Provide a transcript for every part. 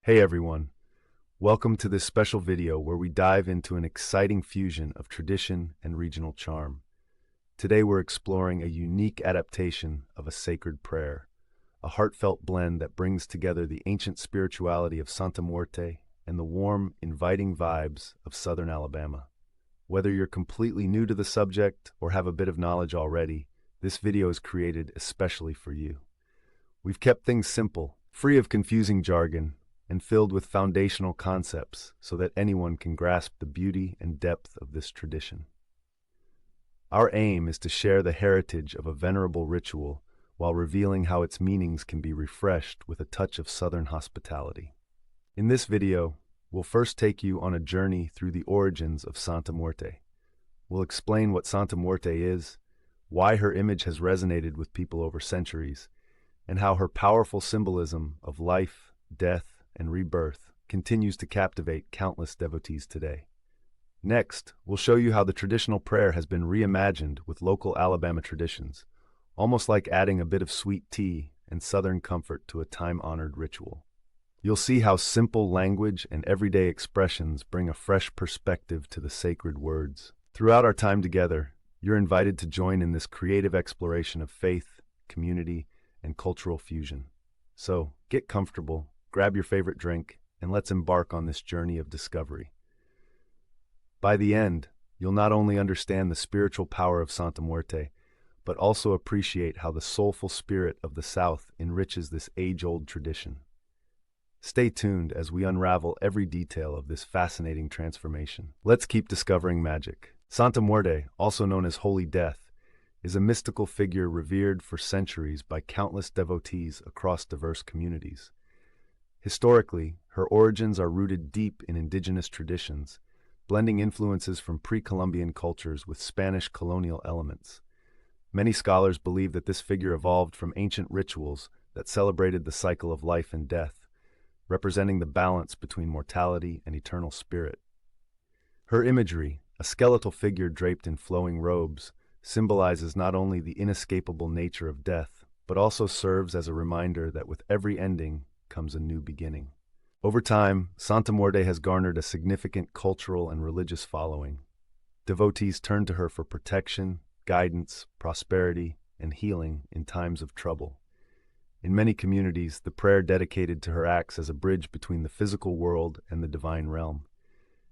Hey everyone, welcome to this special video where we dive into an exciting fusion of tradition and regional charm. Today we're exploring a unique adaptation of a sacred prayer, a heartfelt blend that brings together the ancient spirituality of Santa Muerte and the warm, inviting vibes of southern Alabama. Whether you're completely new to the subject or have a bit of knowledge already, this video is created especially for you. We've kept things simple, free of confusing jargon, and filled with foundational concepts so that anyone can grasp the beauty and depth of this tradition. Our aim is to share the heritage of a venerable ritual while revealing how its meanings can be refreshed with a touch of Southern hospitality. In this video, we'll first take you on a journey through the origins of Santa Muerte. We'll explain what Santa Muerte is, why her image has resonated with people over centuries, and how her powerful symbolism of life, death, and rebirth continues to captivate countless devotees today. Next, we'll show you how the traditional prayer has been reimagined with local Alabama traditions, almost like adding a bit of sweet tea and Southern comfort to a time-honored ritual. You'll see how simple language and everyday expressions bring a fresh perspective to the sacred words. Throughout our time together, you're invited to join in this creative exploration of faith, community, and cultural fusion. So, get comfortable, grab your favorite drink, and let's embark on this journey of discovery. By the end, you'll not only understand the spiritual power of Santa Muerte, but also appreciate how the soulful spirit of the South enriches this age-old tradition. Stay tuned as we unravel every detail of this fascinating transformation. Let's keep discovering magic. Santa Muerte, also known as Holy Death, is a mystical figure revered for centuries by countless devotees across diverse communities. Historically, her origins are rooted deep in indigenous traditions, blending influences from pre-Columbian cultures with Spanish colonial elements. Many scholars believe that this figure evolved from ancient rituals that celebrated the cycle of life and death, representing the balance between mortality and eternal spirit. Her imagery, a skeletal figure draped in flowing robes, symbolizes not only the inescapable nature of death, but also serves as a reminder that with every ending comes a new beginning. Over time, Santa Muerte has garnered a significant cultural and religious following. Devotees turn to her for protection, guidance, prosperity, and healing in times of trouble. In many communities, the prayer dedicated to her acts as a bridge between the physical world and the divine realm.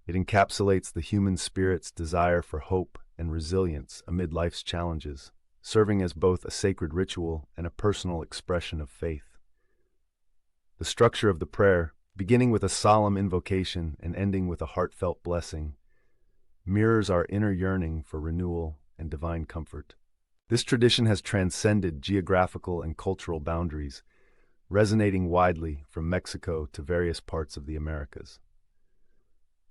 It encapsulates the human spirit's desire for hope and resilience amid life's challenges, serving as both a sacred ritual and a personal expression of faith. The structure of the prayer, beginning with a solemn invocation and ending with a heartfelt blessing, mirrors our inner yearning for renewal and divine comfort. This tradition has transcended geographical and cultural boundaries, resonating widely from Mexico to various parts of the Americas.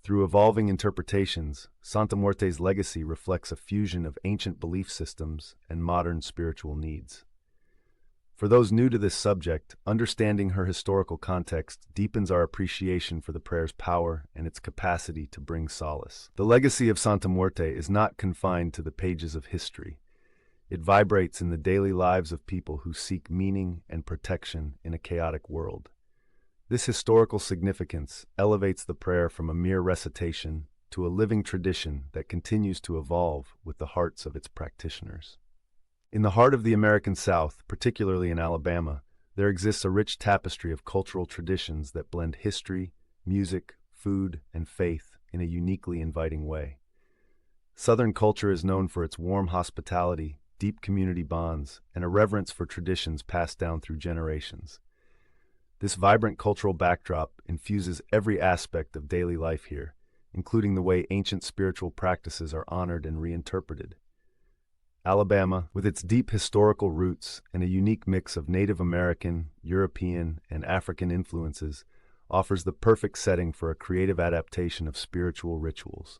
Through evolving interpretations, Santa Muerte's legacy reflects a fusion of ancient belief systems and modern spiritual needs. For those new to this subject, understanding her historical context deepens our appreciation for the prayer's power and its capacity to bring solace. The legacy of Santa Muerte is not confined to the pages of history. It vibrates in the daily lives of people who seek meaning and protection in a chaotic world. This historical significance elevates the prayer from a mere recitation to a living tradition that continues to evolve with the hearts of its practitioners. In the heart of the American South, particularly in Alabama, there exists a rich tapestry of cultural traditions that blend history, music, food, and faith in a uniquely inviting way. Southern culture is known for its warm hospitality, deep community bonds, and a reverence for traditions passed down through generations. This vibrant cultural backdrop infuses every aspect of daily life here, including the way ancient spiritual practices are honored and reinterpreted. Alabama, with its deep historical roots and a unique mix of Native American, European, and African influences, offers the perfect setting for a creative adaptation of spiritual rituals.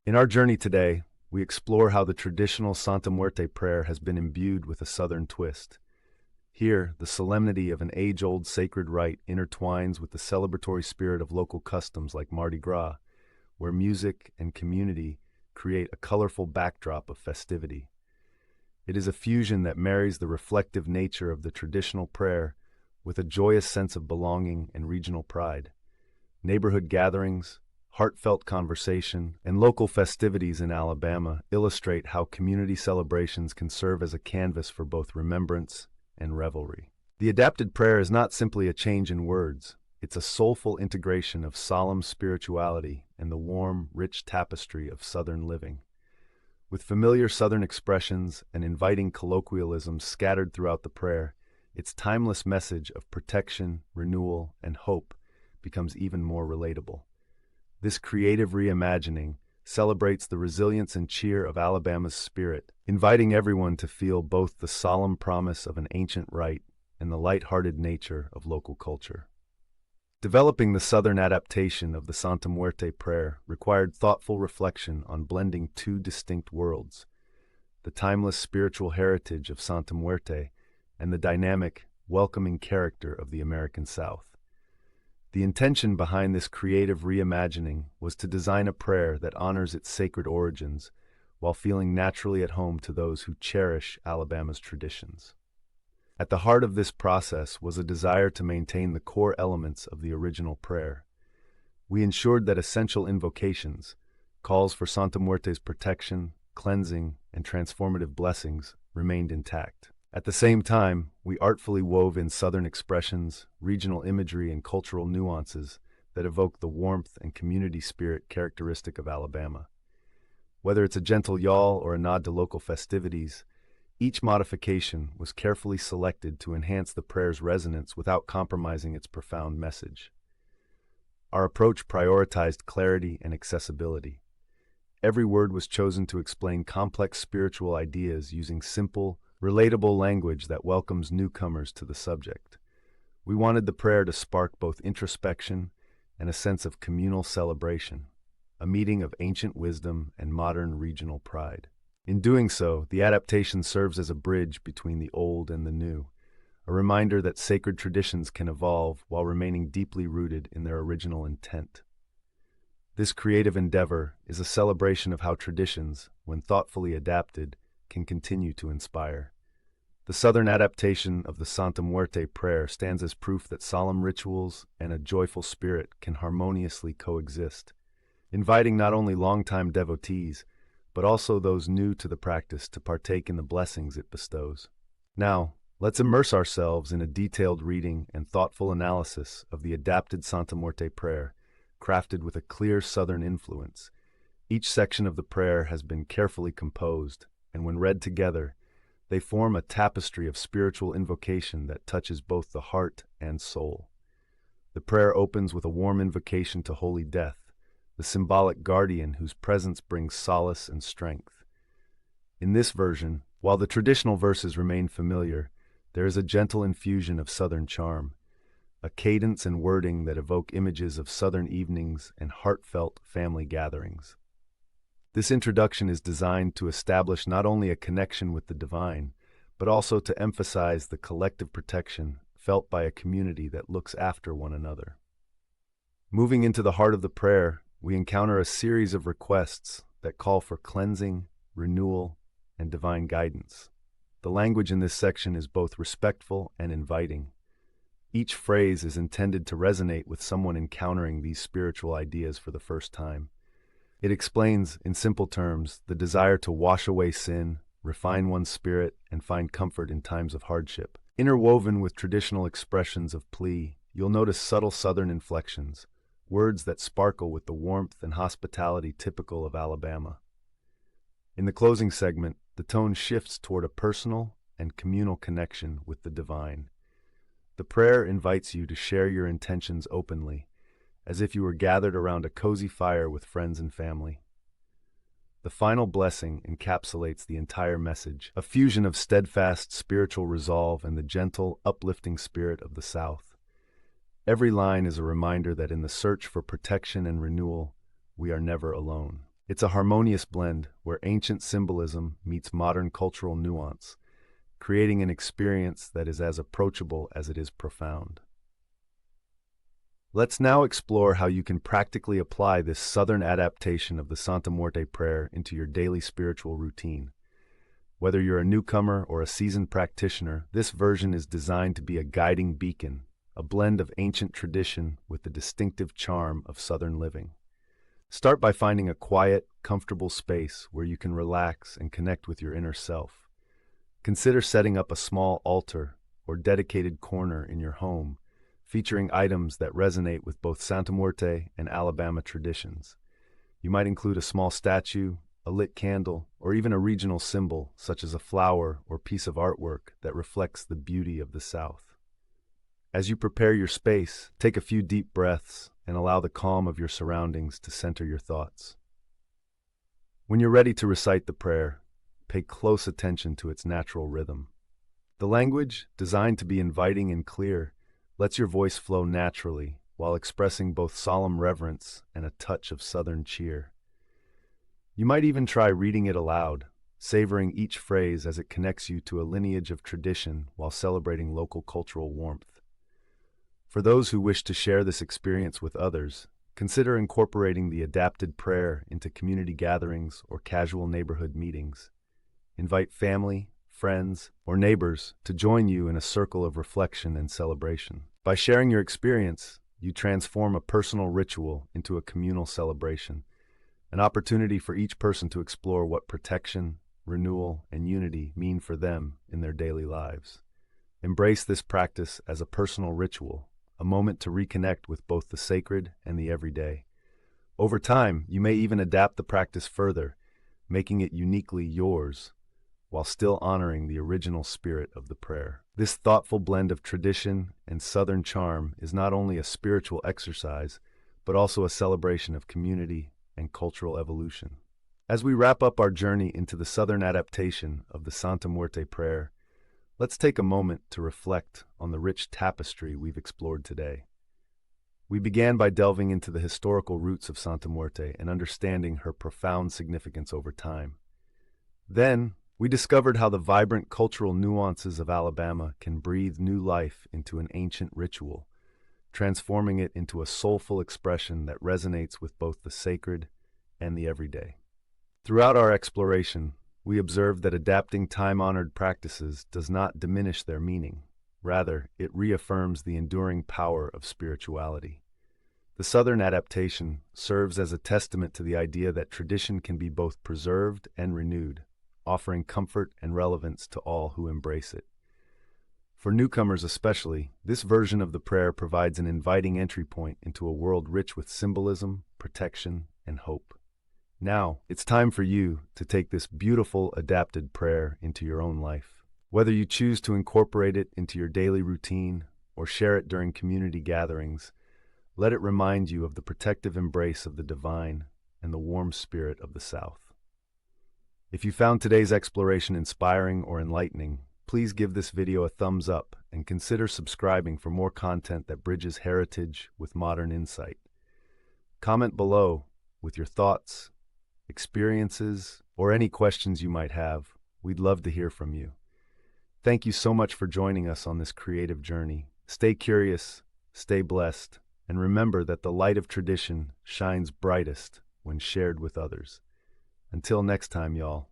In our journey today, we explore how the traditional Santa Muerte prayer has been imbued with a Southern twist. Here, the solemnity of an age-old sacred rite intertwines with the celebratory spirit of local customs like Mardi Gras, where music and community create a colorful backdrop of festivity. It is a fusion that marries the reflective nature of the traditional prayer with a joyous sense of belonging and regional pride. Neighborhood gatherings, heartfelt conversation, and local festivities in Alabama illustrate how community celebrations can serve as a canvas for both remembrance and revelry. The adapted prayer is not simply a change in words, it's a soulful integration of solemn spirituality and the warm, rich tapestry of Southern living. With familiar Southern expressions and inviting colloquialisms scattered throughout the prayer, its timeless message of protection, renewal, and hope becomes even more relatable. This creative reimagining celebrates the resilience and cheer of Alabama's spirit, inviting everyone to feel both the solemn promise of an ancient rite and the light-hearted nature of local culture. Developing the Southern adaptation of the Santa Muerte prayer required thoughtful reflection on blending two distinct worlds, the timeless spiritual heritage of Santa Muerte and the dynamic, welcoming character of the American South. The intention behind this creative reimagining was to design a prayer that honors its sacred origins while feeling naturally at home to those who cherish Alabama's traditions. At the heart of this process was a desire to maintain the core elements of the original prayer. We ensured that essential invocations, calls for Santa Muerte's protection, cleansing, and transformative blessings, remained intact. At the same time, we artfully wove in Southern expressions, regional imagery, and cultural nuances that evoke the warmth and community spirit characteristic of Alabama. Whether it's a gentle yawl or a nod to local festivities, each modification was carefully selected to enhance the prayer's resonance without compromising its profound message. Our approach prioritized clarity and accessibility. Every word was chosen to explain complex spiritual ideas using simple, relatable language that welcomes newcomers to the subject. We wanted the prayer to spark both introspection and a sense of communal celebration, a meeting of ancient wisdom and modern regional pride. In doing so, the adaptation serves as a bridge between the old and the new, a reminder that sacred traditions can evolve while remaining deeply rooted in their original intent. This creative endeavor is a celebration of how traditions, when thoughtfully adapted, can continue to inspire. The Southern adaptation of the Santa Muerte prayer stands as proof that solemn rituals and a joyful spirit can harmoniously coexist, inviting not only longtime devotees, but also those new to the practice to partake in the blessings it bestows. Now, let's immerse ourselves in a detailed reading and thoughtful analysis of the adapted Santa Muerte prayer, crafted with a clear Southern influence. Each section of the prayer has been carefully composed, and when read together, they form a tapestry of spiritual invocation that touches both the heart and soul. The prayer opens with a warm invocation to Holy Death, the symbolic guardian whose presence brings solace and strength. In this version, while the traditional verses remain familiar, there is a gentle infusion of Southern charm, a cadence and wording that evoke images of Southern evenings and heartfelt family gatherings. This introduction is designed to establish not only a connection with the divine, but also to emphasize the collective protection felt by a community that looks after one another. Moving into the heart of the prayer, we encounter a series of requests that call for cleansing, renewal, and divine guidance. The language in this section is both respectful and inviting. Each phrase is intended to resonate with someone encountering these spiritual ideas for the first time. It explains, in simple terms, the desire to wash away sin, refine one's spirit, and find comfort in times of hardship. Interwoven with traditional expressions of plea, you'll notice subtle Southern inflections, words that sparkle with the warmth and hospitality typical of Alabama. In the closing segment, the tone shifts toward a personal and communal connection with the divine. The prayer invites you to share your intentions openly, as if you were gathered around a cozy fire with friends and family. The final blessing encapsulates the entire message, a fusion of steadfast spiritual resolve and the gentle, uplifting spirit of the South. Every line is a reminder that in the search for protection and renewal, we are never alone. It's a harmonious blend where ancient symbolism meets modern cultural nuance, creating an experience that is as approachable as it is profound. Let's now explore how you can practically apply this Southern adaptation of the Santa Muerte prayer into your daily spiritual routine. Whether you're a newcomer or a seasoned practitioner, this version is designed to be a guiding beacon, a blend of ancient tradition with the distinctive charm of Southern living. Start by finding a quiet, comfortable space where you can relax and connect with your inner self. Consider setting up a small altar or dedicated corner in your home, featuring items that resonate with both Santa Muerte and Alabama traditions. You might include a small statue, a lit candle, or even a regional symbol such as a flower or piece of artwork that reflects the beauty of the South. As you prepare your space, take a few deep breaths and allow the calm of your surroundings to center your thoughts. When you're ready to recite the prayer, pay close attention to its natural rhythm. The language, designed to be inviting and clear, lets your voice flow naturally while expressing both solemn reverence and a touch of Southern cheer. You might even try reading it aloud, savoring each phrase as it connects you to a lineage of tradition while celebrating local cultural warmth. For those who wish to share this experience with others, consider incorporating the adapted prayer into community gatherings or casual neighborhood meetings. Invite family, friends, or neighbors to join you in a circle of reflection and celebration. By sharing your experience, you transform a personal ritual into a communal celebration, an opportunity for each person to explore what protection, renewal, and unity mean for them in their daily lives. Embrace this practice as a personal ritual, a moment to reconnect with both the sacred and the everyday. Over time, you may even adapt the practice further, making it uniquely yours, while still honoring the original spirit of the prayer. This thoughtful blend of tradition and Southern charm is not only a spiritual exercise, but also a celebration of community and cultural evolution. As we wrap up our journey into the Southern adaptation of the Santa Muerte prayer, let's take a moment to reflect on the rich tapestry we've explored today. We began by delving into the historical roots of Santa Muerte and understanding her profound significance over time. Then, we discovered how the vibrant cultural nuances of Alabama can breathe new life into an ancient ritual, transforming it into a soulful expression that resonates with both the sacred and the everyday. Throughout our exploration, we observed that adapting time-honored practices does not diminish their meaning. Rather, it reaffirms the enduring power of spirituality. The Southern adaptation serves as a testament to the idea that tradition can be both preserved and renewed, offering comfort and relevance to all who embrace it. For newcomers especially, this version of the prayer provides an inviting entry point into a world rich with symbolism, protection, and hope. Now, it's time for you to take this beautiful adapted prayer into your own life. Whether you choose to incorporate it into your daily routine or share it during community gatherings, let it remind you of the protective embrace of the divine and the warm spirit of the South. If you found today's exploration inspiring or enlightening, please give this video a thumbs up and consider subscribing for more content that bridges heritage with modern insight. Comment below with your thoughts, experiences, or any questions you might have. We'd love to hear from you. Thank you so much for joining us on this creative journey. Stay curious, stay blessed, and remember that the light of tradition shines brightest when shared with others. Until next time, y'all.